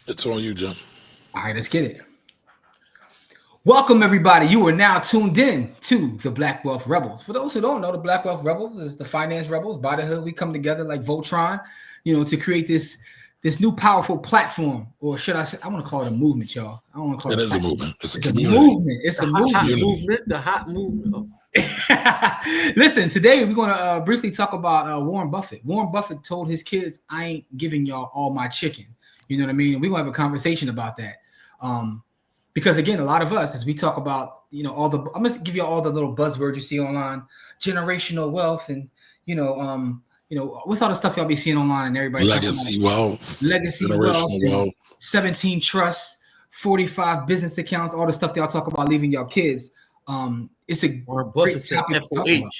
It's on you, Jim. All right, let's get it. Welcome, everybody. You are now tuned in to the Black Wealth Rebels. For those who don't know, the Black Wealth Rebels is the finance rebels. By the hood, we come together like Voltron, to create this new powerful platform, or should I say, I want to call it a movement, y'all. I don't want to call it a platform. movement. It's a community. movement. It's the a hot movement. The hot movement. Listen, today we're going to briefly talk about Warren Buffett. Warren Buffett told his kids, "I ain't giving y'all all my chicken." You know what I mean? And we're going to have a conversation about that. Because again, a lot of us, as we talk about, I'm going to give you all the little buzzwords you see online, generational wealth, and what's all the stuff y'all be seeing online and everybody legacy wealth, 17 trusts, 45 business accounts, all the stuff y'all talk about leaving y'all kids. It's a great topic to talk about.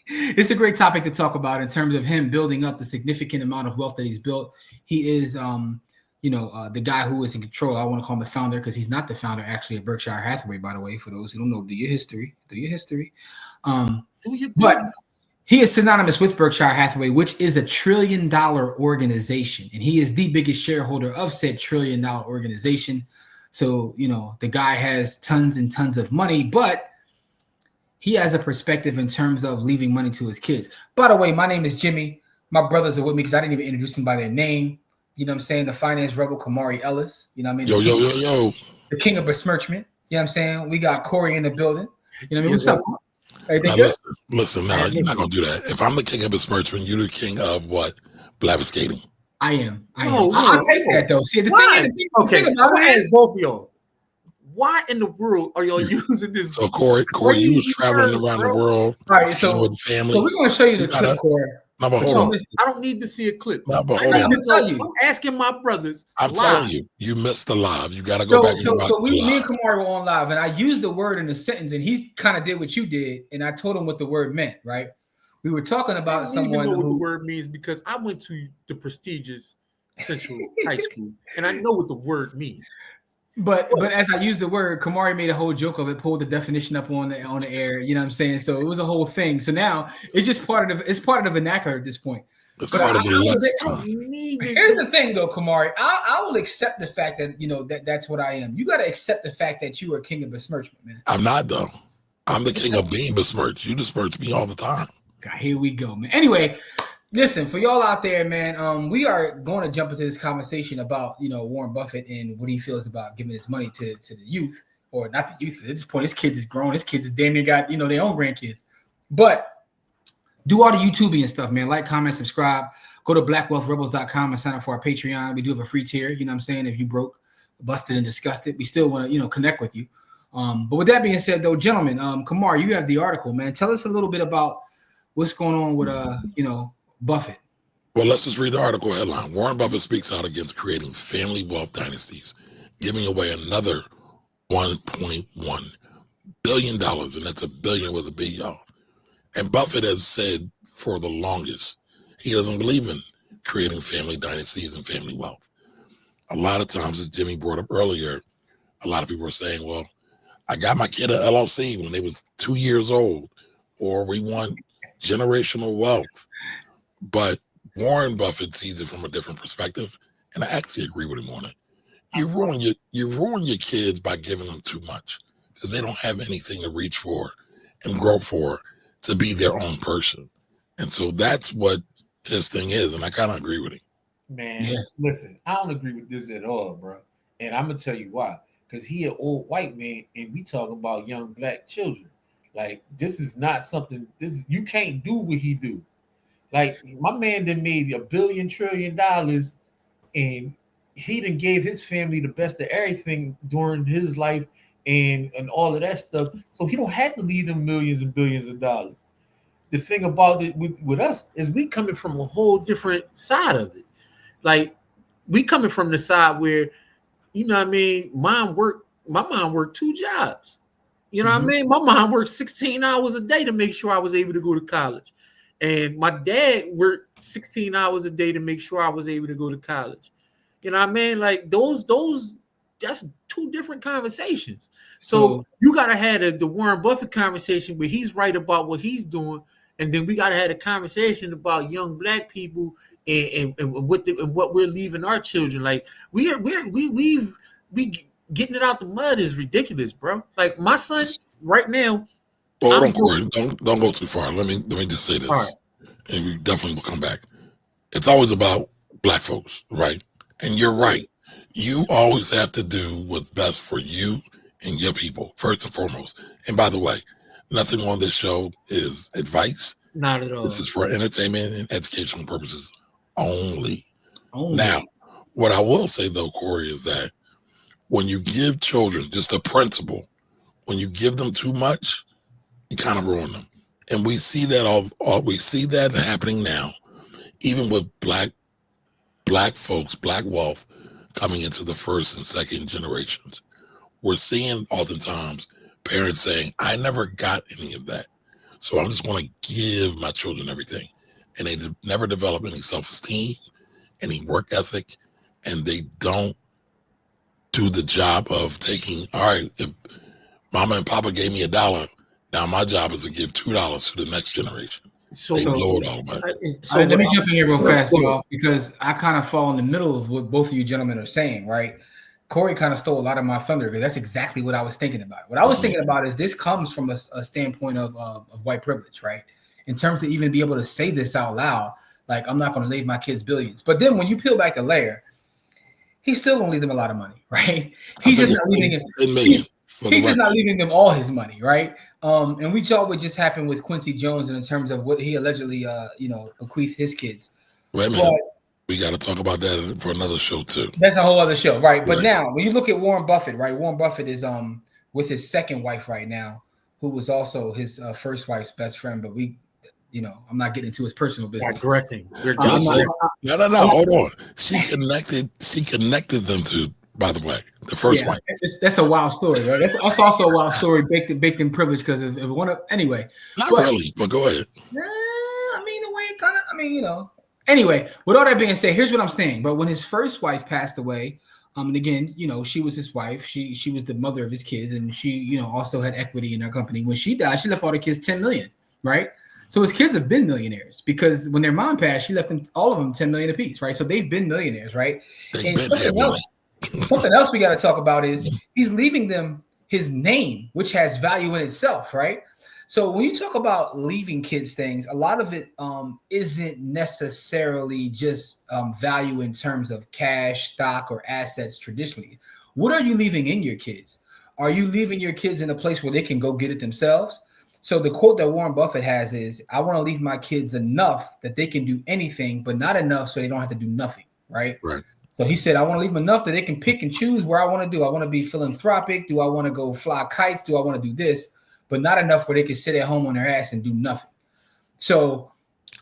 It's a great topic to talk about in terms of him building up the significant amount of wealth that he's built. He is, the guy who is in control. I want to call him the founder because he's not the founder actually at Berkshire Hathaway, by the way, for those who don't know, do your history. But he is synonymous with Berkshire Hathaway, which is a $1 trillion organization. And he is the biggest shareholder of said $1 trillion organization. So, the guy has tons and tons of money, but he has a perspective in terms of leaving money to his kids. By the way, my name is Jimmy. My brothers are with me because I didn't even introduce them by their name. You know what I'm saying? The finance rebel, Kamari Ellis. You know what I mean? Yo. The king of besmirchment. You know what I'm saying? We got Corey in the building. You know what I mean? What's up? Listen, now, you're not going to do that. If I'm the king of besmirchment, you're the king of what? Blavascating. I am. I'll take that, though. See, the thing about it is both of y'all. Why in the world are y'all using this? So Corey, you was traveling around the world. All right, so with family. So we're going to show you the clip, Corey. No, but hold on. I don't need to see a clip. No, but hold on. I'm asking my brothers. I'm telling you, you missed the live. You got to go back. So me and Kamari were on live, and I used the word in a sentence, and he kind of did what you did, and I told him what the word meant. Right? We were talking about someone. I don't even know what the word means because I went to the prestigious Central High School, and I know what the word means. But as I used the word, Kamari made a whole joke of it, pulled the definition up on the air. You know what I'm saying? So it was a whole thing. So now it's just part of the vernacular at this point. It's part of the lexicon. Here's the thing, though, Kamari. I will accept the fact that that's what I am. You got to accept the fact that you are king of besmirchment, man. I'm not, though. I'm the king of being besmirched. You besmirch me all the time. God, here we go, man. Anyway, listen, for y'all out there, man, we are going to jump into this conversation about, Warren Buffett and what he feels about giving his money to the youth, or not the youth. At this point, his kids is grown. His kids is damn near got, their own grandkids. But do all the YouTubing and stuff, man. Like, comment, subscribe. Go to blackwealthrebels.com and sign up for our Patreon. We do have a free tier. You know what I'm saying? If you broke, busted, and disgusted, we still want to, connect with you. But with that being said, though, gentlemen, Kamar, you have the article, man. Tell us a little bit about what's going on with, Buffett. Well, let's just read the article headline. Warren Buffett speaks out against creating family wealth dynasties, giving away another $1.1 billion, and that's a billion with a B, y'all. And Buffett has said for the longest, he doesn't believe in creating family dynasties and family wealth. A lot of times, as Jimmy brought up earlier, a lot of people are saying, well, I got my kid an LLC when they was 2 years old, or we want generational wealth. But Warren Buffett sees it from a different perspective, and I actually agree with him on it. You ruin your kids by giving them too much because they don't have anything to reach for and grow for to be their own person. And so that's what his thing is, and I kind of agree with him. Man, Listen, I don't agree with this at all, bro. And I'm going to tell you why. Because he an old white man, and we talk about young black children. Like, this is not something, you can't do what he do. Like, my man done made $1 billion trillion, and he done gave his family the best of everything during his life and all of that stuff. So he don't have to leave them millions and billions of dollars. The thing about it with us is we coming from a whole different side of it. Like, we coming from the side where, my mom worked 2 jobs. You know what I mean? My mom worked 16 hours a day to make sure I was able to go to college. And my dad worked 16 hours a day to make sure I was able to go to college. You know what I mean? Like those, that's 2 different conversations. So you got to have the Warren Buffett conversation where he's right about what he's doing. And then we got to have a conversation about young black people and what we're leaving our children. Like we getting it out the mud is ridiculous, bro. Like my son right now. Well, hold on, Corey. Don't go too far. Let me just say this, Right. and we definitely will come back. It's always about black folks, right? And you're right. You always have to do what's best for you and your people, first and foremost. And by the way, nothing on this show is advice. Not at all. This is for entertainment and educational purposes only. Now, what I will say, though, Corey, is that when you give children just a principle, when you give them too much, you kind of ruin them. And we see that we see that happening now, even with black folks, black wealth coming into the first and second generations. We're seeing oftentimes parents saying, I never got any of that. So I'm just going to give my children everything. And they never develop any self-esteem, any work ethic, and they don't do the job of taking, all right, if mama and papa gave me $1, now my job is to give $2 to the next generation. So they blow it all away. So let me jump in here real fast, y'all, because I kind of fall in the middle of what both of you gentlemen are saying, right? Corey kind of stole a lot of my thunder because that's exactly what I was thinking about. What I was thinking about is this comes from a standpoint of white privilege, right? In terms of even be able to say this out loud, like I'm not going to leave my kids billions. But then when you peel back the layer, he's still going to leave them a lot of money, right? He's just not leaving he's just not leaving them all his money, right? And we saw what just happened with Quincy Jones in terms of what he allegedly, bequeathed his kids. Wait a minute. We got to talk about that for another show too. That's a whole other show, right? But now, when you look at Warren Buffett, right? Warren Buffett is with his second wife right now, who was also his first wife's best friend. But I'm not getting into his personal business. Digressing. No. Hold on. She connected them to, by the way, the first wife. That's a wild story, right? That's also a wild story baked in privilege because if one of anyway. Not really, but go ahead. I mean, the way it kind of, Anyway, with all that being said, here's what I'm saying. But when his first wife passed away, and again, she was his wife. She was the mother of his kids, and she, also had equity in her company. When she died, she left all the kids $10 million, right? So his kids have been millionaires because when their mom passed, she left them all of them $10 million apiece, right? So they've been millionaires, right? And something else we got to talk about is he's leaving them his name, which has value in itself, right? So when you talk about leaving kids things, a lot of it isn't necessarily just value in terms of cash, stock, or assets traditionally. What are you leaving in your kids? Are you leaving your kids in a place where they can go get it themselves? So the quote that Warren Buffett has is, I want to leave my kids enough that they can do anything, but not enough so they don't have to do nothing, right? Right. So he said, I want to leave them enough that they can pick and choose where I want to do. I want to be philanthropic. Do I want to go fly kites? Do I want to do this? But not enough where they can sit at home on their ass and do nothing. So,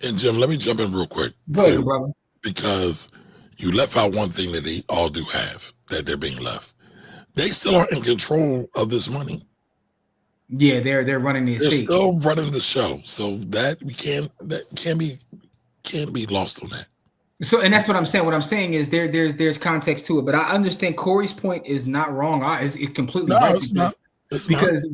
and Jim, let me jump in real quick. Go ahead, brother. Because you left out one thing that they all do have, that they're being left. They still are in control of this money. Yeah, they're running the estate. They're still running the show. So that can't be lost on that. So, and that's what I'm saying. What I'm saying is there's context to it, but I understand Corey's point is not wrong. It's completely right. It's not. Because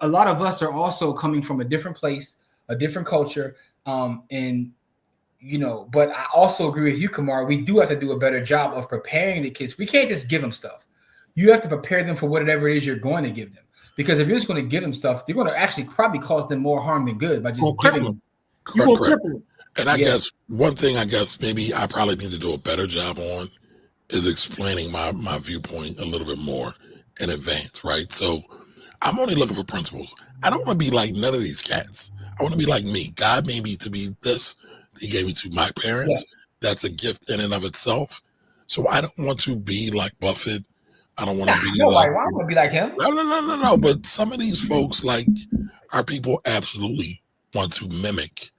a lot of us are also coming from a different place, a different culture, but I also agree with you, Kamar. We do have to do a better job of preparing the kids. We can't just give them stuff. You have to prepare them for whatever it is you're going to give them. Because if you're just going to give them stuff, you're going to actually probably cause them more harm than good by just giving them. Correct. And I guess one thing maybe I probably need to do a better job on is explaining my viewpoint a little bit more in advance, right? So I'm only looking for principles. I don't want to be like none of these cats. I want to be like me. God made me to be this. He gave me to my parents. Yes. That's a gift in and of itself. So I don't want to be like Buffett. I don't want to be like. I want to be like him. No. But some of these folks, like our people, absolutely want to mimic.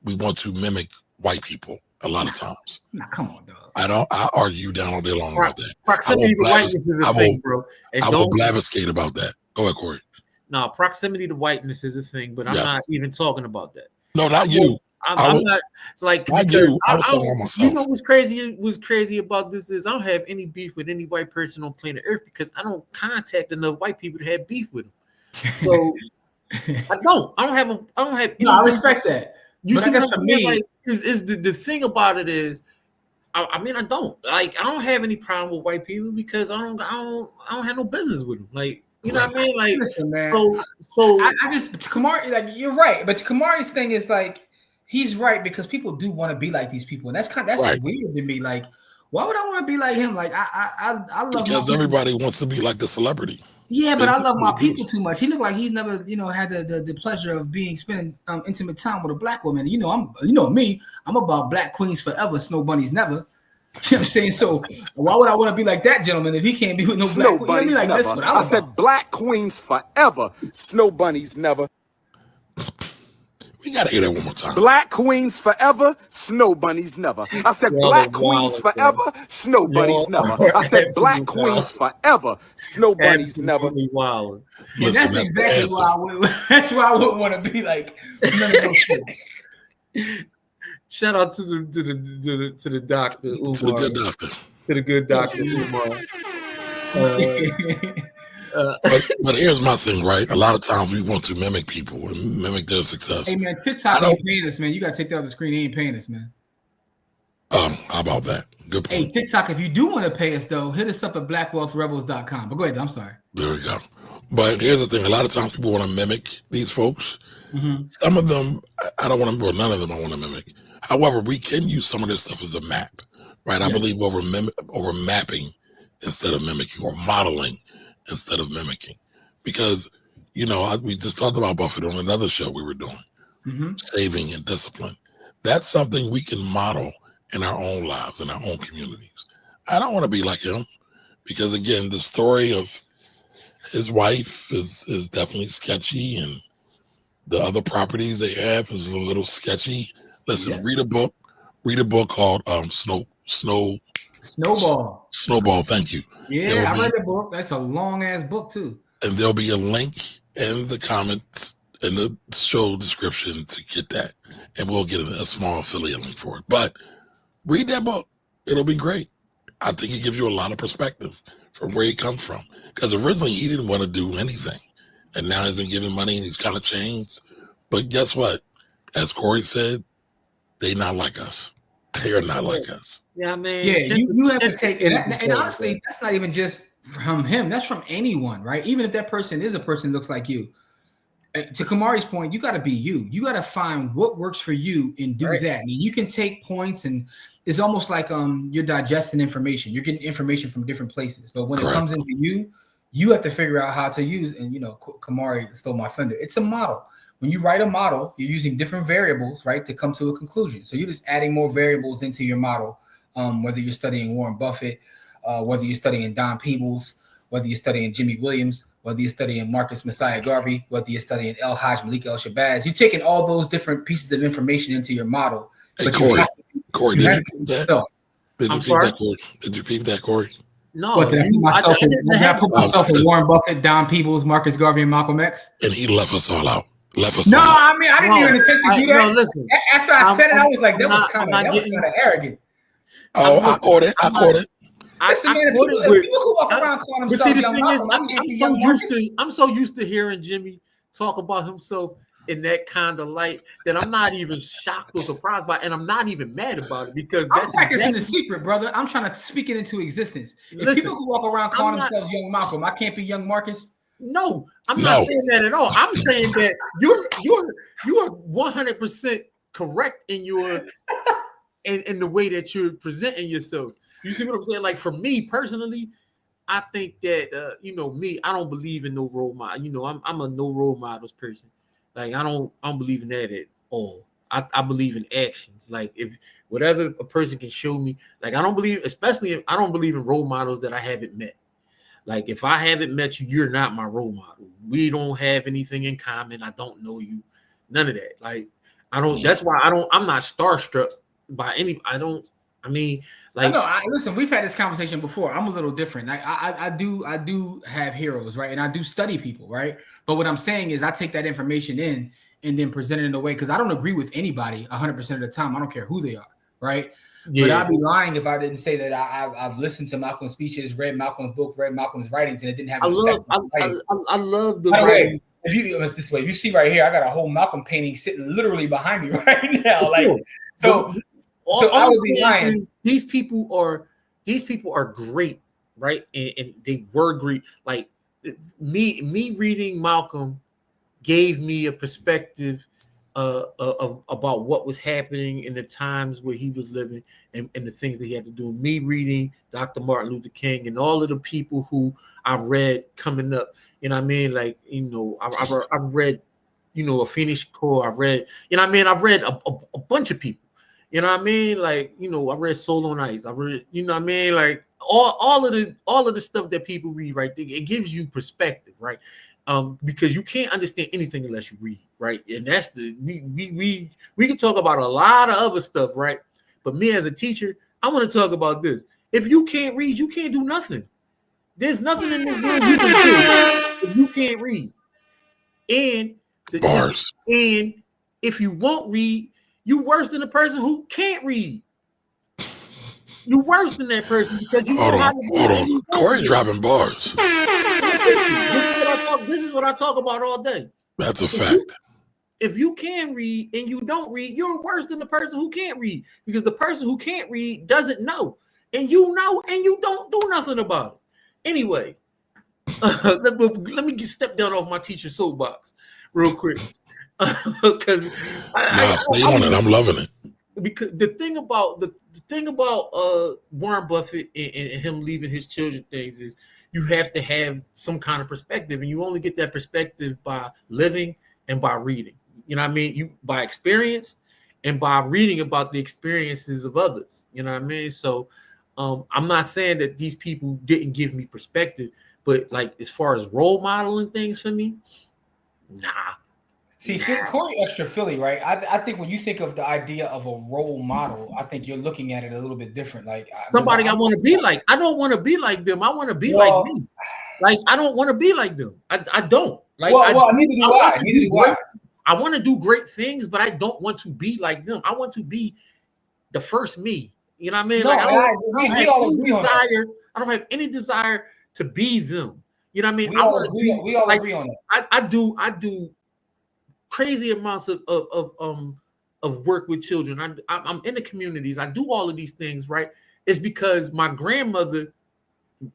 We want to mimic white people a lot of times. Come on, dog. I argue down all day long about that. Proximity to whiteness is a thing, bro. I will blavascate about that. Go ahead, Corey. No, proximity to whiteness is a thing, but I'm not even talking about that. No, not you. I'm not like not you. I was talking about myself. You know what's crazy about this is I don't have any beef with any white person on planet Earth because I don't contact enough white people to have beef with them. So I don't have any. No, I respect that. You see, to me, is the thing about it is, I mean, I don't have any problem with white people because I don't have no business with them. Like, you know what I mean? Like, listen, man. So I just Kamari, like, you're right, but Kamari's thing is like he's right because people do want to be like these people, and that's Right. weird to me. Like, why would I want to be like him? Like, I love Because everybody wants to be like the celebrity. Yeah, but I love my people too much. He looked like he's never, had the pleasure of spending intimate time with a black woman. You know me, I'm about black queens forever, snow bunnies never. You know what I'm saying? So why would I want to be like that gentleman if he can't be with no black queen? You know what I mean? Like, that's what I said black queens forever, snow bunnies never. We gotta hear that one more time. Black queens forever, snow bunnies never. I said black queens forever, snow bunnies never. I said black queens forever, snow bunnies never. Wild. And that's exactly why I wouldn't want to be like none of those things. Shout out to the doctor, Umar. To the good doctor. To the good doctor, Umar. But here's my thing, right? A lot of times we want to mimic people and mimic their success. Hey, man, TikTok ain't paying us, man. You got to take that off the screen. He ain't paying us, man. How about that? Good point. Hey, TikTok, if you do want to pay us, though, hit us up at blackwealthrebels.com. But go ahead, I'm sorry. There we go. But here's the thing. A lot of times people want to mimic these folks. Mm-hmm. Some of them, I don't want to, well, none of them I want to mimic. However, we can use some of this stuff as a map, right? I believe over mapping instead of mimicking, or modeling instead of mimicking. Because, we just talked about Buffett on another show we were doing, saving and discipline. That's something we can model in our own lives, in our own communities. I don't want to be like him because, again, the story of his wife is definitely sketchy, and the other properties they have is a little sketchy. Listen, read a book called Snowball. Thank you. Yeah, I read the book. That's a long ass book too. And there'll be a link in the comments in the show description to get that, and we'll get a small affiliate link for it. But read that book; it'll be great. I think it gives you a lot of perspective from where he comes from. Because originally he didn't want to do anything, and now he's been giving money and he's kind of changed. But guess what? As Corey said, they not like us. They are not like us. Yeah, I mean, you have to take it. And honestly, that's not even just from him. That's from anyone, right? Even if that person is a person that looks like you. To Kamari's point, you got to be you. You got to find what works for you and do that. I mean, you can take points, and it's almost like you're digesting information. You're getting information from different places. But when it comes into you, you have to figure out how to use. And Kamari stole my thunder. It's a model. When you write a model, you're using different variables, right, to come to a conclusion. So you're just adding more variables into your model. Whether you're studying Warren Buffett, whether you're studying Don Peebles, whether you're studying Jimmy Williams, whether you're studying Marcus Messiah Garvey, whether you're studying El Hajj Malik El Shabazz, you're taking all those different pieces of information into your model. Hey, Corey, did you peep that? Did you peep that, Corey? No. What, did I put myself in Warren Buffett, Don Peebles, Marcus Garvey, and Malcolm X? And he left us all out. I mean, I didn't even intend to do that. No, listen. After I said it, I was like, that was kind of arrogant. Oh, I caught it. Listen, man, people who walk around calling themselves the young thing is, Malcolm, I'm so used to hearing Jimmy talk about himself in that kind of light that I'm not even shocked or surprised by it, and I'm not even mad about it because that's practicing the secret, brother. I'm trying to speak it into existence. If people who walk around calling themselves young Malcolm, I can't be young Marcus. No, I'm not saying that at all. I'm saying that you're 100% correct in your in the way that you're presenting yourself. You see what I'm saying? Like, for me personally, I think that me, I don't believe in no role model. I'm a no role models person. Like, I don't believe in that at all. I believe in actions. Like, if whatever a person can show me, like, I don't believe in role models that I haven't met. Like, if I haven't met you, you're not my role model. We don't have anything in common. I don't know you. None of that. Like, that's why I'm not starstruck by any. Listen, we've had this conversation before. I'm a little different. I do have heroes, right? And I do study people, right? But what I'm saying is I take that information in and then present it in a way, because I don't agree with anybody 100% of the time. I don't care who they are, right? But I'd be lying if I didn't say that I've listened to Malcolm's speeches, read Malcolm's book, read Malcolm's writings, and it didn't have an effect on my life. I love the writing. If you it's this way, if you see right here, I got a whole Malcolm painting sitting literally behind me right now. Like so I would be lying. These people are great, right? And they were great. Like me reading Malcolm gave me a perspective about what was happening in the times where he was living and the things that he had to do. Me reading Dr. Martin Luther King and all of the people who I read coming up, you know what I mean? Like, you know, I read, you know, a Phoenix Core. I read, you know what I mean? I read a bunch of people, you know what I mean? Like, you know, I read Soul on Ice. I read, you know what I mean? Like all of the stuff that people read, right? It gives you perspective, right? Because you can't understand anything unless you read, right? And that's we can talk about a lot of other stuff, right? But me as a teacher, I want to talk about this. If you can't read, you can't do nothing. There's nothing in this world you can do if you can't read. And Bars. And if you won't read, you're worse than the person who can't read. You're worse than that person because you hold on. Corey dropping bars. This is what I talk about all day. That's a fact. If you can read and you don't read, you're worse than the person who can't read because the person who can't read doesn't know, and you know, and you don't do nothing about it. Anyway, let me step down off my teacher soapbox real quick because stay on it. I'm loving it. Because the thing about Warren Buffett and him leaving his children things is you have to have some kind of perspective, and you only get that perspective by living and by reading. You know what I mean? You by experience and by reading about the experiences of others. You know what I mean? So I'm not saying that these people didn't give me perspective, but like as far as role modeling things for me, nah. See, Corey extra Philly, right? I think when you think of the idea of a role model, I think you're looking at it a little bit different. Like somebody I want to be like. I don't want to be like them. I want to be like me. Like I don't want to be like them. I don't. Like neither do I. I want to do great things, but I don't want to be like them. I want to be the first me. You know what I mean? No, like I don't have any desire to be them. You know what I mean? We all agree on it. I do crazy amounts of work with children. I'm in the communities. I do all of these things, right? It's because my grandmother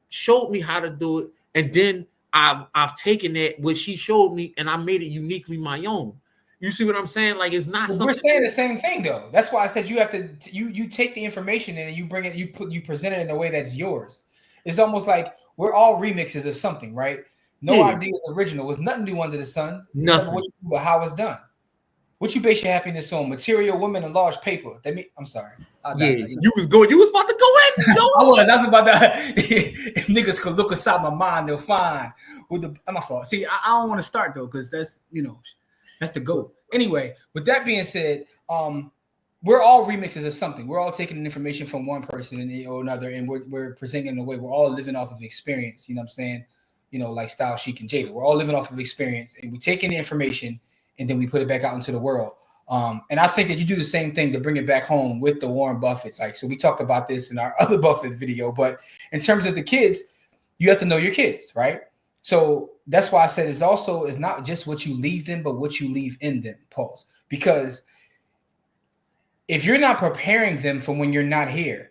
showed me how to do it, and then I've taken that what she showed me and I made it uniquely my own. You see what I'm saying? Like it's not. We're saying the same thing though. That's why I said you have to. You take the information and you bring it. You present it in a way that's yours. It's almost like we're all remixes of something, right? No idea is original. It's nothing new under the sun. Nothing. What you do, but how it's done. What you base your happiness on? Material, women, and large paper. I'm sorry. You was about to go in. I was nothing about that. If niggas could look inside my mind, they'll find. My fault. See, I don't want to start though, because that's that's the goal. Anyway, with that being said, we're all remixes of something. We're all taking information from one person or another, and we're presenting it in a way. We're all living off of experience. You know what I'm saying? Like Style Chic and Jada. We're all living off of experience, and we take in the information and then we put it back out into the world. And I think that you do the same thing to bring it back home with the Warren Buffetts. Like, so we talked about this in our other Buffett video, but in terms of the kids, you have to know your kids, right? So that's why I said it's not just what you leave them, but what you leave in them, pause. Because if you're not preparing them for when you're not here,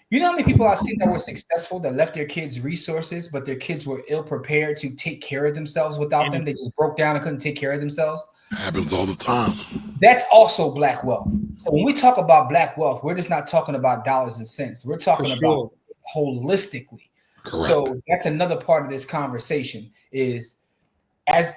you know how many people I've seen that were successful that left their kids resources, but their kids were ill prepared to take care of themselves without them. They just broke down and couldn't take care of themselves. Happens all the time. That's also black wealth. So when we talk about black wealth, we're just not talking about dollars and cents. We're talking about holistically. Correct. So that's another part of this conversation is as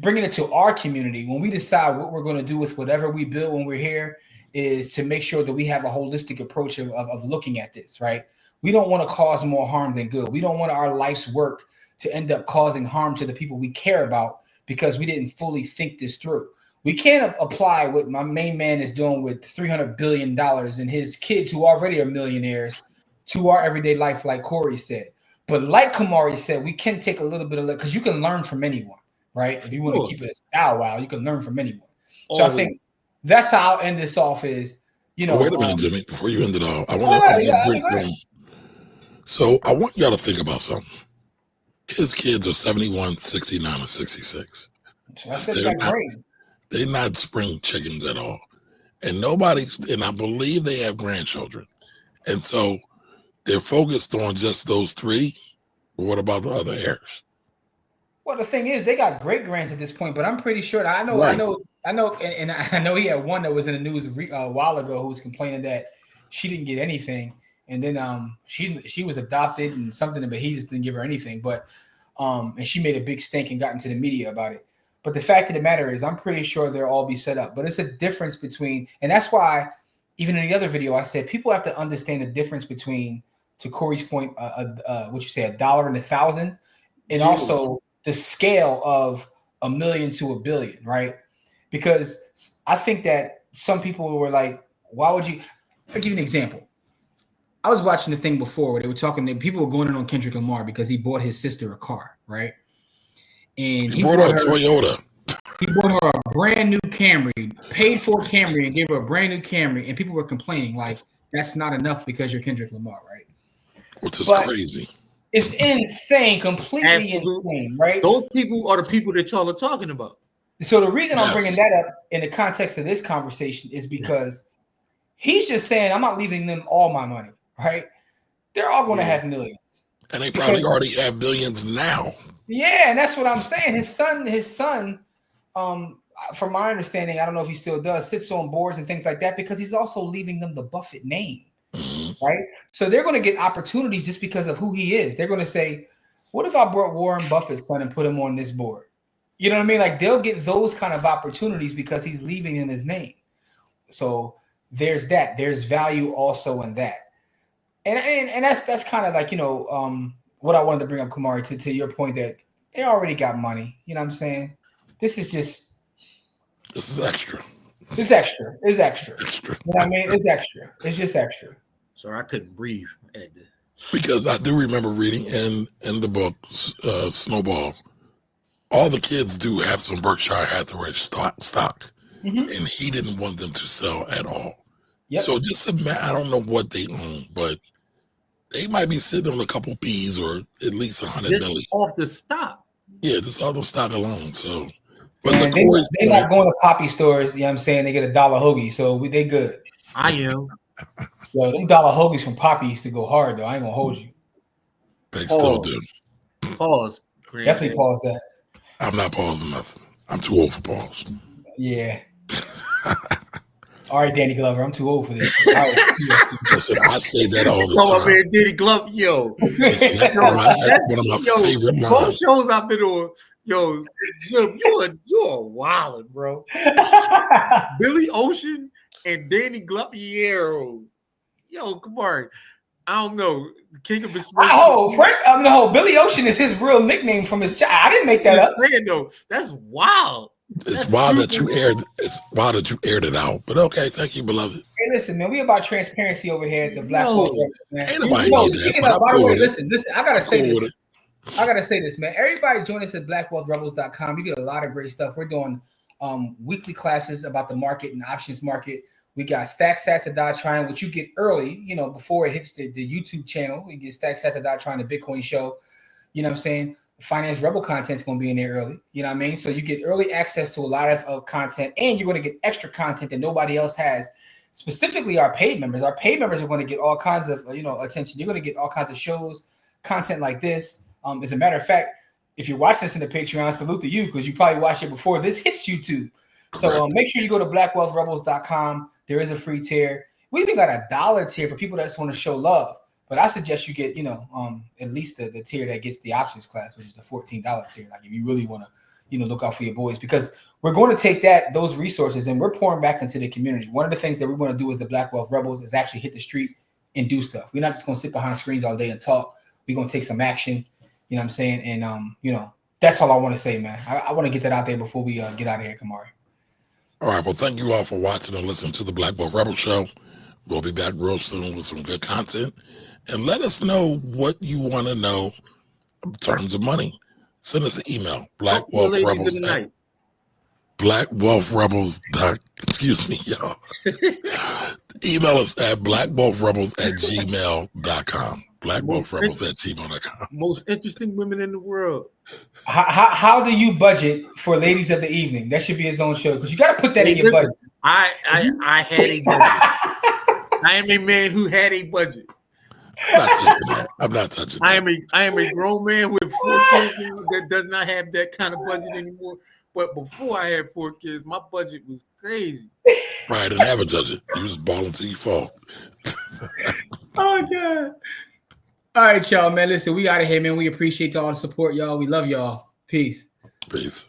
bringing it to our community. When we decide what we're going to do with whatever we build when we're here, is to make sure that we have a holistic approach of looking at this, right? We don't want to cause more harm than good. We don't want our life's work to end up causing harm to the people we care about because we didn't fully think this through. We can't apply what my main man is doing with $300 billion and his kids who already are millionaires to our everyday life, like Corey said. But like Kamari said, we can take a little bit of it because you can learn from anyone, right? If you want to keep it a style, you can learn from anyone. So I think that's how I'll end this off is You Oh, know, wait a minute, Jimmy. Before you end it all, I go want ahead, to yeah, bring go ahead. some. So I want y'all to think about something. His kids are 71, 69, and 66. That's it, They're that not. grade. They're not spring chickens at all, and I believe they have grandchildren, and so they're focused on just those three. But what about the other heirs? Well, the thing is, they got great grands at this point, but I'm pretty sure I know, Right. and I know he had one that was in the news a while ago who was complaining that she didn't get anything, and then she was adopted and something, but he just didn't give her anything. But and she made a big stink and got into the media about it. But the fact of the matter is, I'm pretty sure they'll all be set up. But it's a difference between, and that's why even in the other video I said people have to understand the difference between, to Corey's point, what you say, $1 and 1,000, and also the scale of $1 million to $1 billion, right? Because I think that some people were like, why would you? I'll give you an example. I was watching the thing before where they were talking, people were going in on Kendrick Lamar because he bought his sister a car, right? And He bought her a Toyota. He bought her a brand new Camry, paid for a Camry, and gave her a brand new Camry, and people were complaining like that's not enough because you're Kendrick Lamar, right? Which is But crazy. it's insane, completely Absolutely. insane, right? Those people are the people that y'all are talking about. So the reason I'm Yes. bringing that up in the context of this conversation is because he's just saying I'm not leaving them all my money, right? They're all going to have millions. And they probably already have billions now. Yeah, and that's what I'm saying. His son, from my understanding, I don't know if he still does, sits on boards and things like that because he's also leaving them the Buffett name, right? So they're going to get opportunities just because of who he is. They're going to say, what if I brought Warren Buffett's son and put him on this board? You know what I mean? Like they'll get those kind of opportunities because he's leaving in his name. So there's that. There's value also in that. And that's kind of like, what I wanted to bring up, Kamari, to your point that they already got money. You know what I'm saying? This is extra. It's extra. It's extra. Extra. You know what I mean? It's extra. It's just extra. Sorry, I couldn't breathe. Because I do remember reading in the book, Snowball, all the kids do have some Berkshire Hathaway stock. And he didn't want them to sell at all. Yep. So just imagine, I don't know what they own, but they might be sitting on a couple P's or at least 100 million. Off the stock. Yeah, just off the stock alone. So, but they're not going to poppy stores. You know what I'm saying? They get $1 hoagie, so they good. I am. Yo, them $1 hoagies from Poppy used to go hard though. I ain't gonna hold you. They still do. Pause. Definitely pause that. I'm not pausing nothing. I'm too old for pause. Yeah. All right, Danny Glover, I'm too old for this. Listen, I say that all the Oh, time. man, Danny Glover, yo. Listen, that's one of my favorite Both lines. shows I've been on, yo, Jim, you're wildin', bro. Billy Ocean and Danny Glover, yo, come on. I don't know. King of his Billy Ocean is his real nickname from his child. I didn't make that up. Saying, though, that's wild. It's wild that you aired. It's wild that you aired it out. But okay, thank you, beloved. Hey, listen, man, we about transparency over here at the Black Hole. Ain't nobody need that. But by the cool way, with it. listen, I gotta say this. I gotta say this, man. Everybody join us at blackwealthrebels.com. You get a lot of great stuff. We're doing weekly classes about the market and options market. We got Stack Sats at Dodge Trying, which you get early, before it hits the YouTube channel. You get Stack Sats at Dodge Trying, the Bitcoin show. You know what I'm saying? Finance Rebel content's going to be in there early. You know what I mean? So you get early access to a lot of content, and you're going to get extra content that nobody else has, specifically our paid members. Our paid members are going to get all kinds of, attention. You're going to get all kinds of shows, content like this. As a matter of fact, if you're watching this in the Patreon, salute to you because you probably watched it before this hits YouTube. So make sure you go to blackwealthrebels.com. There is a free tier. We even got a $1 tier for people that just want to show love. But I suggest you get, at least the tier that gets the options class, which is the $14 tier. Like if you really want to, look out for your boys, because we're going to take those resources and we're pouring back into the community. One of the things that we want to do as the Black Wealth Rebels is actually hit the street and do stuff. We're not just going to sit behind screens all day and talk. We're going to take some action. You know what I'm saying? And, that's all I want to say, man. I want to get that out there before we get out of here, Kamari. All right. Well, thank you all for watching and listening to the Black Wealth Rebel Show. We'll be back real soon with some good content. And let us know what you want to know in terms of money. Send us an email, blackwealthrebels. blackwealthrebels. Excuse me, y'all. Email us at blackwealthrebels@gmail.com. Blackwealthrebels@gmail.com. Most interesting women in the world. How do you budget for ladies of the evening? That should be his own show because you got to put that in your budget. I had a budget. I am a man who had a budget. I'm not touching that. I am a grown man with 4 kids that does not have that kind of budget anymore. But before I had 4 kids, my budget was crazy. Right, I didn't have a budget. You was balling till you fall. Oh God. All right, y'all, man. Listen, we out of here, man. We appreciate all the support, y'all. We love y'all. Peace. Peace.